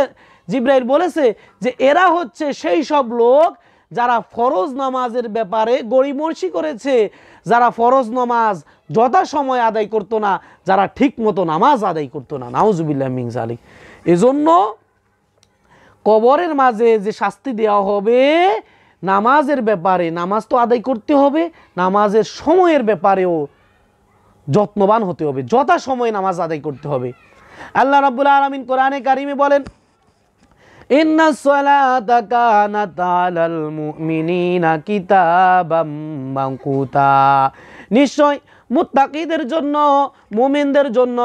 জিব্রাইল বলেছে যে এরা হচ্ছে সেই সব লোক যারা ফরজ নামাজের ব্যাপারে গড়িমসি করেছে, যারা ফরজ নামাজ যথাসময় আদায় করতো না, যারা ঠিক মতো নামাজ আদায় করতো না, নাউজুবিল্লাহ মিন যালিক। এজন্য কবরের মাঝে যে শাস্তি দেওয়া হবে নামাজের ব্যাপারে, নামাজ তো আদায় করতে হবে, নামাজের সময়ের ব্যাপারেও যত্নবান হতে হবে, যথাসময়ে নামাজ আদায় করতে হবে। আল্লাহ রাব্বুল আলামিন কোরআনে কারিমে বলেন, ইন্নাস সালাতা কানাত আলাল মুমিনিনা কিতাবাম মাওকুতা, নিশ্চয় মুত্তাকিদের জন্য, মুমিনদের জন্য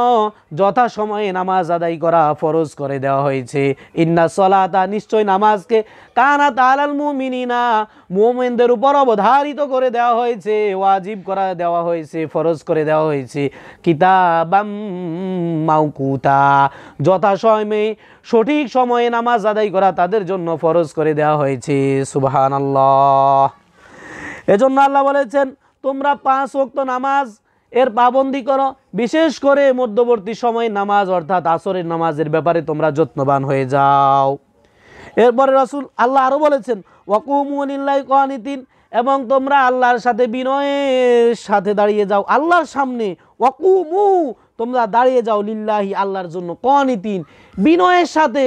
যথাসময়ে নামাজ আদায় করা ফরজ করে দেওয়া হয়েছে। ইন্নাস সালাতা, নিশ্চয় নামাজকে, কানাত আলাল মুমিনিনা, মুমিনদের উপর অবধারিত করে দেওয়া হয়েছে, ওয়াজিব করে দেওয়া হয়েছে, ফরজ করে দেওয়া হয়েছে। কিতাবাম মাওকুতা, যথাসময়ে সঠিক সময়ে নামাজ আদায় করা তাদের জন্য ফরজ করে দেওয়া হয়েছে। সুবহানাল্লাহ। এজন্য আল্লাহ বলেছেন তোমরা 5 ওয়াক্ত নামাজ এর পাবন্দি করো, বিশেষ করে মধ্যবর্তী সময় নামাজ অর্থাৎ আসরের নামাজের ব্যাপারে তোমরা যত্নবান হয়ে যাও। এরপরে রসুল আল্লাহ আরও বলেছেন ওয়াকুমু লিল্লাহি কানিতিন, এবং তোমরা আল্লাহর সাথে বিনয়ের সাথে দাঁড়িয়ে যাও, আল্লাহর সামনে। ওয়াকুমু, তোমরা দাঁড়িয়ে যাও, লিল্লাহি, আল্লাহর জন্য, কানিতিন, বিনয়ের সাথে,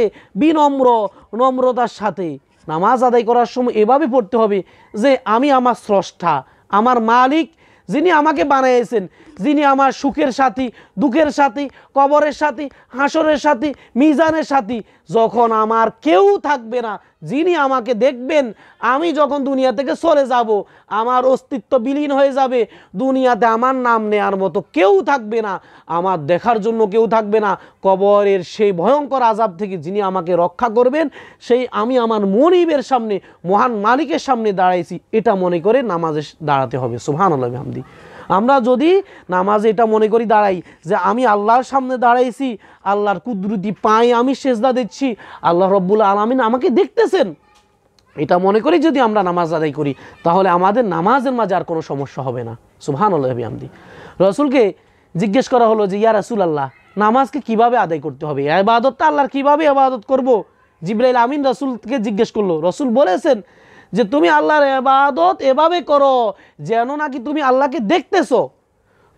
নম্রতার সাথে। নামাজ আদায় করার সময় এভাবে পড়তে হবে যে আমি আমার স্রষ্টা, আমার মালিক, যিনি আমাকে বানিয়েছেন, যিনি আমার সুখের সাথী, দুঃখের সাথী, কবরের সাথী, হাসরের সাথী, মিজানের সাথী। যখন আমার কেউ থাকবে না, যিনি আমাকে দেখবেন, আমি যখন দুনিয়া থেকে চলে যাব, আমার অস্তিত্ব বিলীন হয়ে যাবে, দুনিয়াতে আমার নাম নেয়ার মতো কেউ থাকবে না, আমার দেখার জন্য কেউ থাকবে না, কবরের সেই ভয়ঙ্কর আযাব থেকে যিনি আমাকে রক্ষা করবেন, সেই আমি আমার মনিবের সামনে, মহান মালিকের সামনে দাঁড়াইছি, এটা মনে করে নামাজে দাঁড়াতে হবে। সুবহানাল্লাহ বিহামদি। আমরা যদি নামাজে এটা মনে করি দাঁড়াই যে আমি আল্লাহর সামনে দাঁড়াইছি, আল্লাহর কুদরতি পায়ে আমি সেজদা দিচ্ছি, আল্লাহ রব্বুল আলামিন আমাকে দেখতেছেন, এটা মনে করি যদি আমরা নামাজ আদায় করি, তাহলে আমাদের নামাজের মাঝে আর কোনো সমস্যা হবে না। সুবহানাল্লাহ বিহামদি। রাসূলকে জিজ্ঞেস করা হলো যে ইয়া রাসূলুল্লাহ, নামাজকে কিভাবে আদায় করতে হবে, ইবাদতটা আল্লাহর কিভাবে ইবাদত করব? জিবরাইল আমিন রাসূলকে জিজ্ঞেস করলো। রাসূল বলেছেন যে তুমি আল্লাহর ইবাদত এভাবে করো যেন নাকি তুমি আল্লাহকে দেখতেছো।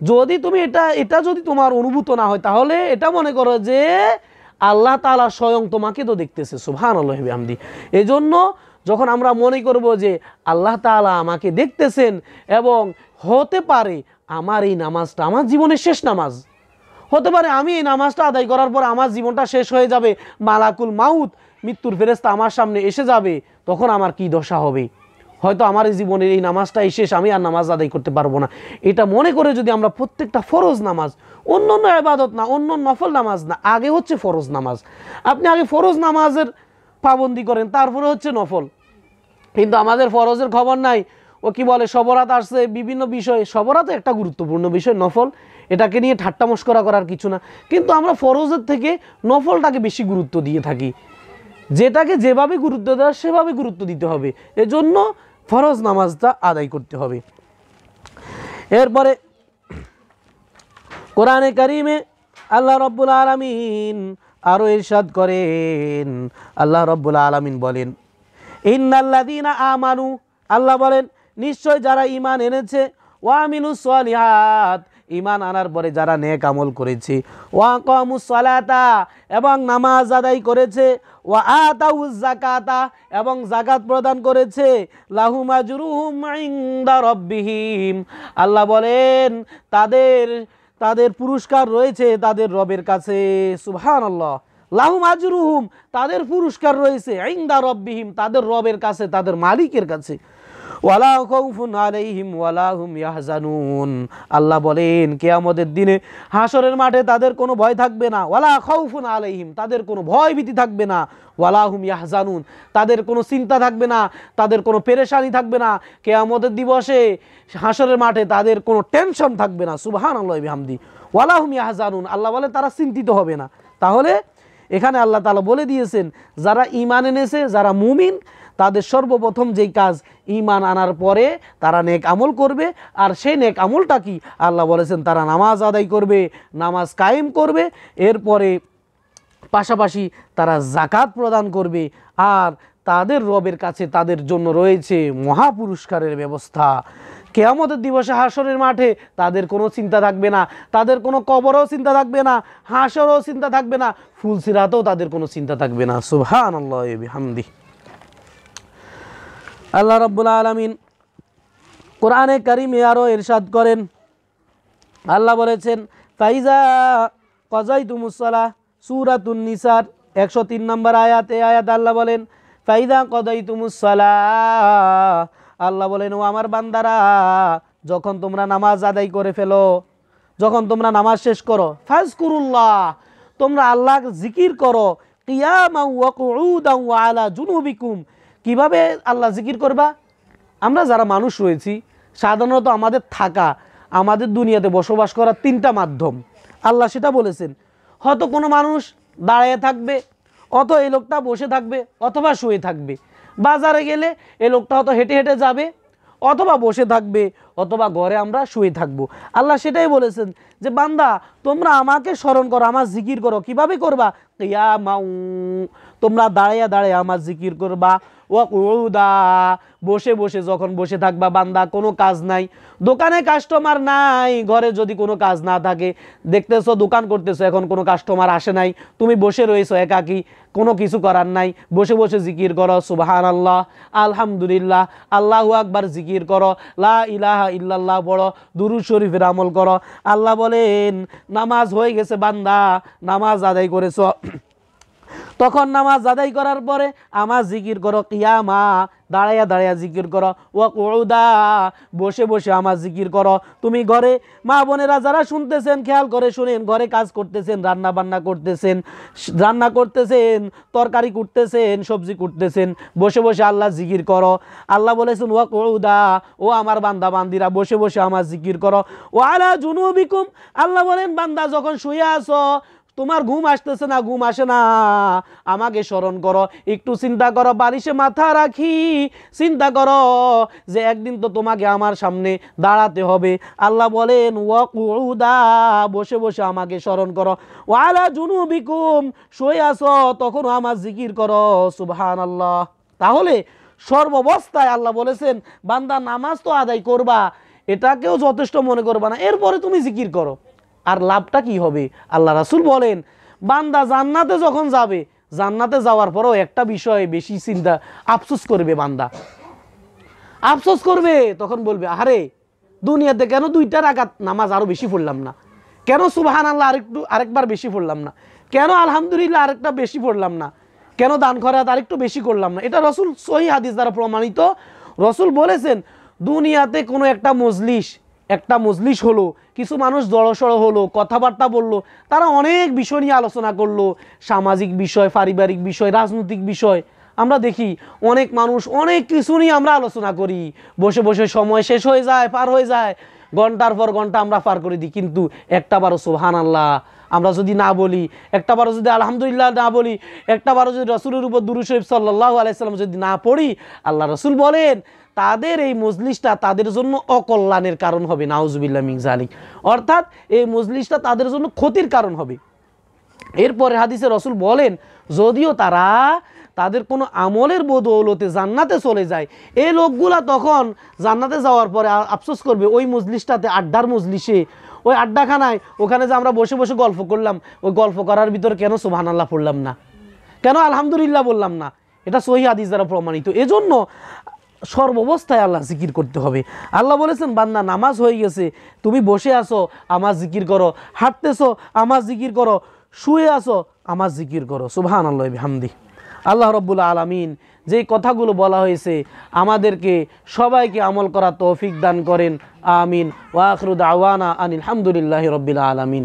যদি তুমি এটা যদি তোমার অনুভূত না হয়, তাহলে এটা মনে করো যে আল্লাহ তাআলা স্বয়ং তোমাকে তো দেখতেছে। সুবহানাল্লাহি বিহামদি। এজন্য যখন আমরা মনে করব যে আল্লাহ তাআলা আমাকে দেখতেছেন, এবং হতে পারে আমার এই নামাজটা আমার জীবনের শেষ নামাজ, হতে পারে আমি এই নামাজটা আদায় করার পর আমার জীবনটা শেষ হয়ে যাবে, মালাকুল মাউত মৃত্যুর ফেরেশতা আমার সামনে এসে যাবে, তখন আমার কি দশা হবে? হয়তো আমার জীবনের এই নামাজটাই শেষ, আমি আর নামাজ আদায় করতে পারবো না। এটা মনে করে যদি আমরা প্রত্যেকটা ফরজ নামাজ, অন্য অন্য ইবাদত না, অন্য নফল নামাজ না, আগে হচ্ছে ফরজ নামাজ, আপনি আগে ফরজ নামাজের পাবন্দি করেন, তারপরে হচ্ছে নফল। কিন্তু আমাদের ফরজের খবর নাই। ও কি বলে সবরাত আসছে, বিভিন্ন বিষয়, সবরাত একটা গুরুত্বপূর্ণ বিষয়, নফল, এটাকে নিয়ে ঠাট্টা মশকরা করার কিছু না, কিন্তু আমরা ফরজের থেকে নফলটাকে বেশি গুরুত্ব দিয়ে থাকি। যেটাকে যেভাবে গুরুত্ব দেওয়া সেভাবে গুরুত্ব দিতে হবে, এজন্য ফরজ নামাজটা আদায় করতে হবে। এরপরে কোরআনে কারিমে আল্লাহ রব্বুল আলামিন আরো ইরশাদ করেন, আল্লাহ রব্বুল আলামিন বলেন ইন্নাল্লাযীনা আমানু, আল্লাহ বলেন নিশ্চয় যারা ঈমান এনেছে, ওয়া আমিলুস সলিহাত, ঈমান আনার পরে যারা নেক আমল করেছে, ওয়া আকামুস সালাতা, এবং নামাজ আদায় করেছে, ওয়া আতাউজ যাকাতা, এবং যাকাত প্রদান করেছে, লাহুম আজরুহুম ইনদা রাব্বিহিম, আল্লাহ বলেন তাদের পুরস্কার রয়েছে তাদের রবের কাছে। সুবহানাল্লাহ। লাহুম আজরুহুম, তাদের পুরস্কার রয়েছে, ইনদা রাব্বিহিম, তাদের রবের কাছে, তাদের মালিকের কাছে। ওয়ালা খাউফুন আলাইহিম ওয়ালা হুম ইয়াহজানুন, আল্লাহ বলেন কিয়ামতের দিনে হাসরের মাঠে তাদের কোনো ভয় থাকবে না। ওয়ালা খাউফুন আলাইহিম, তাদের কোনো ভয় ভীতি থাকবে না। ওয়ালা হুম ইয়াহজানুন, তাদের কোনো চিন্তা থাকবে না, তাদের কোনো পেরেশানি থাকবে না। কিয়ামতের দিবসে হাসরের মাঠে তাদের কোনো টেনশন থাকবে না। সুবহানাল্লাহি বিহামদি। ওয়ালা হুম ইয়াহজানুন, আল্লাহ বলে তারা চিন্তিত হবে না। তাহলে এখানে আল্লাহ তাআলা বলে দিয়েছেন যারা ঈমান এনেছে, যারা মুমিন, তাদের সর্বপ্রথম যেই কাজ, ঈমান আনার পরে তারা নেক আমল করবে। আর সেই নেক আমলটা কি? আল্লাহ বলেছেন তারা নামাজ আদায় করবে, নামাজ কায়েম করবে, এরপরে পাশাপাশি তারা যাকাত প্রদান করবে। আর তাদের রবের কাছে তাদের জন্য রয়েছে মহা পুরস্কারের ব্যবস্থা। কিয়ামতের দিবসে হাসরের মাঠে তাদের কোনো চিন্তা থাকবে না, তাদের কোনো কবরও চিন্তা থাকবে না, হাসরও চিন্তা থাকবে না, ফুলসিরাতেও তাদের কোনো চিন্তা থাকবে না। সুবহানাল্লাহি বিহামদিহি। আল্লাহ রাব্বুল আলামিন কোরআনে কারিমে আরো ইরশাদ করেন, আল্লাহ বলেছেন ফাইজা কাযাইতুমুস সালাহ, সূরাতুন নিসার 103 নম্বর আয়াত। এই আয়াত আল্লাহ বলেন ফাইজা কাযাইতুমুস সালাহ, আল্লাহ বলেন ও আমার বান্দারা, যখন তোমরা নামাজ আদায় করে ফেলো, যখন তোমরা নামাজ শেষ করো, ফাজকুরুল্লাহ, তোমরা আল্লাহর জিকির করো, কিয়ামান ওয়া কুউদান ওয়া আলা জুনুবিকুম। কিভাবে আল্লাহ জিকির করবা? আমরা যারা মানুষ রয়েছি, সাধারণত আমাদের থাকা, আমাদের দুনিয়াতে বসবাস করার 3টা মাধ্যম, আল্লাহ সেটা বলেছেন। হয়তো কোনো মানুষ দাঁড়িয়ে থাকবে, অত এই লোকটা বসে থাকবে, অথবা শুয়ে থাকবে। বাজারে গেলে এই লোকটা হয়তো হেঁটে হেঁটে যাবে, অথবা বসে থাকবে, অথবা ঘরে আমরা শুয়ে থাকবো। আল্লাহ সেটাই বলেছেন যে বান্দা তোমরা আমাকে স্মরণ করো, আমার জিকির করো। কিভাবে করবা? কিয়ামাউ, তোমরা দাঁড়িয়ে দাঁড়িয়ে আমার জিকির করবা, ওয়া কুউদা, বসে বসে যখন বসে থাকবা, বান্দা কোনো কাজ নাই, দোকানে কাস্টমার নাই, ঘরে যদি কোনো কাজ না থাকে, দেখতেছো দোকান করতেছো, এখন কোনো কাস্টমার আসে নাই, তুমি বসে রয়েছো একাকী, কোনো কিছু করার নাই, বসে বসে জিকির করো, সুবহানাল্লাহ, আলহামদুলিল্লাহ, আল্লাহু আকবার জিকির করো, লা ইলাহা ইল্লাল্লাহ পড়ো, দুরূদ শরীফের আমল করো। আল্লাহ বলেন নামাজ হয়ে গেছে বান্দা, নামাজ আদায় করেছো, তখন নামাজ আদায় করার পরে আমার জিকির করো, কিয়ামা দাঁড়াইয়া দাঁড়াইয়া জিকির করো, ওয়া কুউদা বসে বসে আমার জিকির করো। তুমি ঘরে মা বোনেরা যারা শুনতেছেন খেয়াল করে শুনেন, ঘরে কাজ করতেছেন, রান্না বান্না করতেছেন, তরকারি কুটতেছেন, সবজি কুটতেছেন, বসে বসে আল্লাহ জিকির করো। আল্লাহ বলেছেন ওয়া কুউদা, ও আমার বান্দা বান্দিরা বসে বসে আমার জিকির করো। ও আলা জুনুবিকুম, আল্লাহ বলেন বান্দা যখন শুয়ে আসো, তোমার ঘুম আসতেছে না, ঘুম আসে না, আমাকে স্মরণ করো, একটু চিন্তা করো, বালিশে মাথা রাখি চিন্তা করো যে একদিন তো তোমাকে আমার সামনে দাঁড়াতে হবে। আল্লাহ বলেন ওয়াকুদা, বসে বসে আমাকে স্মরণ করো। ওয়ালা জুনুবিকুম, শুয়ে আসো তখনও আমার জিকির করো। সুবহানাল্লাহ। তাহলে সর্বাবস্থায় আল্লাহ বলেছেন বান্দা নামাজ তো আদায় করবা, এটাকেও যথেষ্ট মনে করবা না, এরপরে তুমি জিকির করো। আর লাভটা কি হবে? আল্লাহ রাসূল বলেন বান্দা জান্নাতে যখন যাবে, জান্নাতে যাওয়ার পরেও একটা বিষয়ে বেশি চিন্তা আফসোস করবে, বান্দা আফসোস করবে, তখন বলবে আরে দুনিয়াতে কেন 2টা রাকাত নামাজ আরো বেশি পড়লাম না, কেন সুবহানাল্লাহ আরেকবার বেশি পড়লাম না, কেন আলহামদুলিল্লাহ আরেকটা বেশি পড়লাম না, কেন দান খয়রাত আরেকটু বেশি করলাম না। এটা রাসূল সহিহ হাদিস দ্বারা প্রমাণিত। রাসূল বলেছেন দুনিয়াতে কোনো একটা মজলিস হলো, কিছু মানুষ জড়সড় হলো, কথাবার্তা বললো, তারা অনেক বিষয় নিয়ে আলোচনা করলো, সামাজিক বিষয়, পারিবারিক বিষয়, রাজনৈতিক বিষয়। আমরা দেখি অনেক মানুষ অনেক কিছু নিয়ে আমরা আলোচনা করি, বসে বসে সময় শেষ হয়ে যায়, পার হয়ে যায়, ঘন্টার পর ঘন্টা আমরা পার করে দিই, কিন্তু একটাবারও সুবহানাল্লাহ আমরা যদি না বলি, একটাবারও যদি আলহামদুলিল্লাহ না বলি, একটাবারও যদি রাসূলের উপর দুরূদ শরীফ সাল্লাল্লাহু আলাইহি সাল্লাম যদি না পড়ি, আল্লাহ রাসূল বলেন তাদের এই মজলিসটা তাদের জন্য অকল্যাণের কারণ হবে। নাউজুবিল্লাহ মিন যালিক। অর্থাৎ এই মজলিসটা তাদের জন্য ক্ষতির কারণ হবে। এরপরে হাদিসে রাসূল বলেন যদিও তাদের কোনো আমলের বদৌলতে জান্নাতে চলে যায়, এই লোকগুলা তখন জান্নাতে যাওয়ার পরে আফসোস করবে ওই মজলিসটাতে, আড্ডার মজলিসে, ওই আড্ডাখানায়, ওখানে যে আমরা বসে বসে গল্প করলাম, ওই গল্প করার ভিতরে কেন সুবহানাল্লাহ পড়লাম না, কেন আলহামদুলিল্লাহ বললাম না। এটা সহিহ হাদিস দ্বারা প্রমাণিত। এজন্য সর্বাবস্থায় আল্লাহ জিকির করতে হবে। আল্লাহ বলেছেন বান্দা নামাজ হয়ে গেছে, তুমি বসে আসো আমার জিকির করো, হাঁটতেছো আমার জিকির করো, শুয়ে আসো আমার জিকির করো। সুবহানাল্লাহ বিহামদি। আল্লাহ রাব্বুল আলামিন যেই কথাগুলো বলা হয়েছে আমাদেরকে সবাইকে আমল করা তৌফিক দান করেন। আমিন। ওয়া আখিরু দাওয়ানা আনিল হামদুলিল্লাহি রাব্বিল আলামিন।